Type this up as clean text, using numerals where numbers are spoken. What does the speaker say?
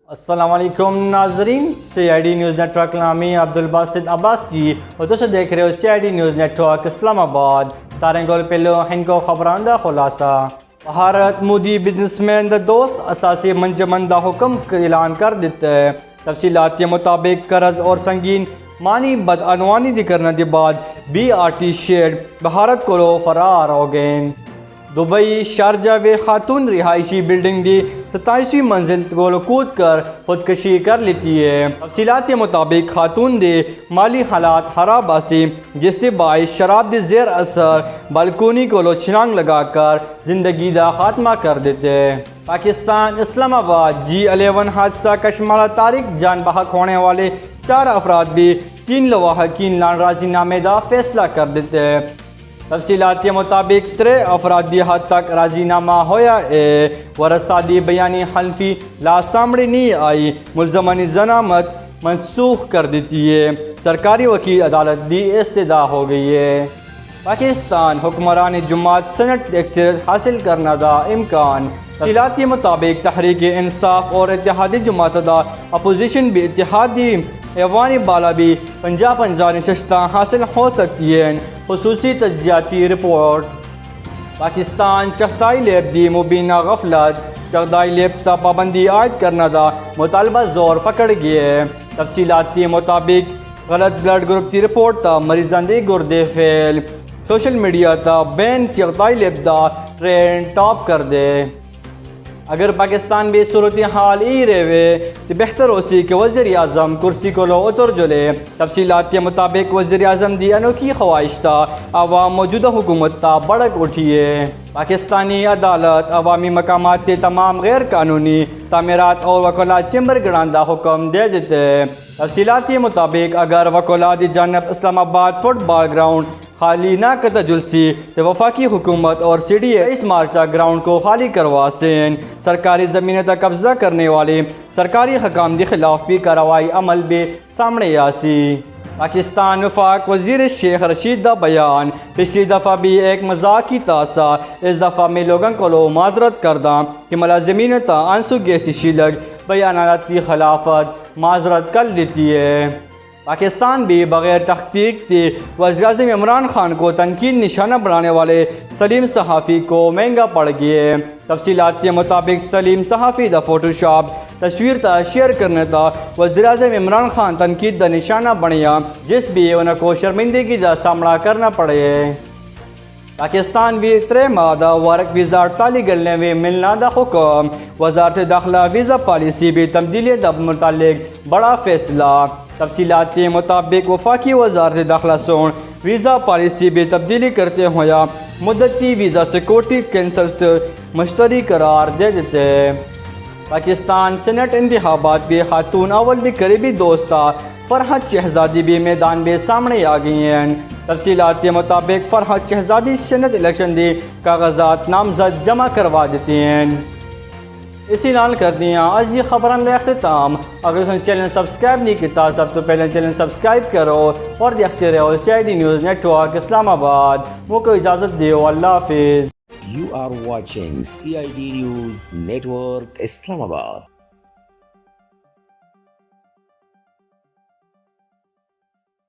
السلام علیکم ناظرین، C I D news network نامی عبدالباسط عباس جی اور دوستو دیکھ رہے ہو C I D news network Islamabad. سارے گول پہلو ہندکو خبراں دا خلاصہ۔ بھارت مودی بزنس مین دا دوست اساسی منجمن دا حکم اعلان کر دیتا ہے۔ تفصیلات کے مطابق قرض اور سنگین مانی بدعنوانی دی کرنے کے بعد BRT شیڈ بھارت کو فرار ہو گئے۔ دبئی شارجہ و خاتون رہائشی بلڈنگ دی 27ویں منزل کو کود کر خودکشی کر لیتی ہے۔ تفصیلات کے مطابق خاتون دے مالی حالات خراب آسی، جس کے باعث شراب دے زیر اثر بالکونی کو چھلانگ لگا کر زندگی دا خاتمہ کر دیتے۔ پاکستان اسلام آباد G11 حادثہ کا شمار تاریخ جان بحق ہونے والے 4 افراد بھی 3 لواحقین لان راضی نامے دا فیصلہ کر دیتے۔ تفصیلات کے مطابق 3 افراد دی حد تک راضی نامہ ہویا ہے۔ ورثہ دی بیانی حلفی لا سامنے نہیں آئی، ملزمانی ضمانت منسوخ کر دیتی ہے۔ سرکاری وکیل عدالت دی استدعا ہو گئی ہے۔ پاکستان حکمران جماعت سینٹ اکثریت حاصل کرنا دا امکان۔ تفصیلات کے مطابق تحریک انصاف اور اتحادی جماعت دا اپوزیشن بھی اتحادی ایوانی بالا بھی 50-50 نشستیں حاصل ہو سکتی ہیں۔ خصوصی تجزیاتی رپورٹ۔ پاکستان چغتائی لیب دی مبینہ غفلت، چغتائی لیب تا پابندی عائد کرنا دا مطالبہ زور پکڑ گئے۔ تفصیلات کے مطابق غلط بلڈ گروپ کی رپورٹ تا مریضان دی گردے فیل، سوشل میڈیا تا بین چغتائی لیب دا ٹرینڈ ٹاپ کر دے۔ اگر پاکستان بھی صورتحال ہی رہے تو بہتر ہو سی کہ وزیر اعظم کرسی کو لو اتر جلے۔ تفصیلات کے مطابق وزیر اعظم دی انوکھی خواہش تا عوام موجودہ حکومت تا بڑک اٹھی ہے۔ پاکستانی عدالت عوامی مقامات کے تمام غیر قانونی تعمیرات اور وکلاء چیمبر گران دا حکم دے دیتے۔ تفصیلات کے مطابق اگر وکلاء دی جانب اسلام آباد فٹ بال گراؤنڈ خالی نہ کتا جلسی تو وفاقی حکومت اور CDA اس مارچہ گراؤنڈ کو خالی کروا سین۔ سرکاری زمینیں تا قبضہ کرنے والے سرکاری حکام دی خلاف بھی کارروائی عمل بھی سامنے آسی۔ پاکستان وفاق وزیر شیخ رشید دا بیان پچھلی دفعہ بھی ایک مذاق کی تاسا، اس دفعہ میں لوگوں کو معذرت کردہ کہ ملازمین تا آنسو گیسی شیلگ بیانات کی خلافت معذرت کر لیتی ہے۔ پاکستان بھی بغیر تحقیق کے وزیراعظم عمران خان کو تنقید نشانہ بنانے والے سلیم صحافی کو مہنگا پڑ گئے۔ تفصیلات کے مطابق سلیم صحافی دا فوٹو شاپ تصویر تا شیئر کرنے تا وزیراعظم عمران خان تنقید دا نشانہ بنیا، جس بھی انہوں کو شرمندگی دا سامنا کرنا پڑے۔ پاکستان بھی 3 ماہ دا ورک ویزا 48 گلنے میں ملنا دا حکم۔ وزارت داخلہ ویزا پالیسی بھی تبدیلی دا متعلق بڑا فیصلہ۔ تفصیلات کے مطابق وفاقی وزارت داخلہ سون ویزا پالیسی بھی تبدیلی کرتے ہویا مدتی ویزا سیکورٹی کینسل سے مشتری قرار دے دیتے۔ پاکستان سینٹ انتخابات بھی خاتون اول دی قریبی دوستہ فرحت شہزادی بھی میدان میں سامنے آ گئی ہیں۔ تفصیلات کے مطابق فرحت شہزادی سینٹ الیکشن دی کاغذات نامزد جمع کروا دیتے ہیں۔ اسی نال کر دیا آج دی خبراں دا اختتام۔ اگر تم چینل سبسکرائب نہیں کیتا سب تو پہلے چینل سبسکرائب کرو اور دیکھتے رہو CID نیوز نیٹ ورک اسلام آباد۔ مجھ کو اجازت دیو، اللہ حافظ۔ You are watching CID News Network Islamabad.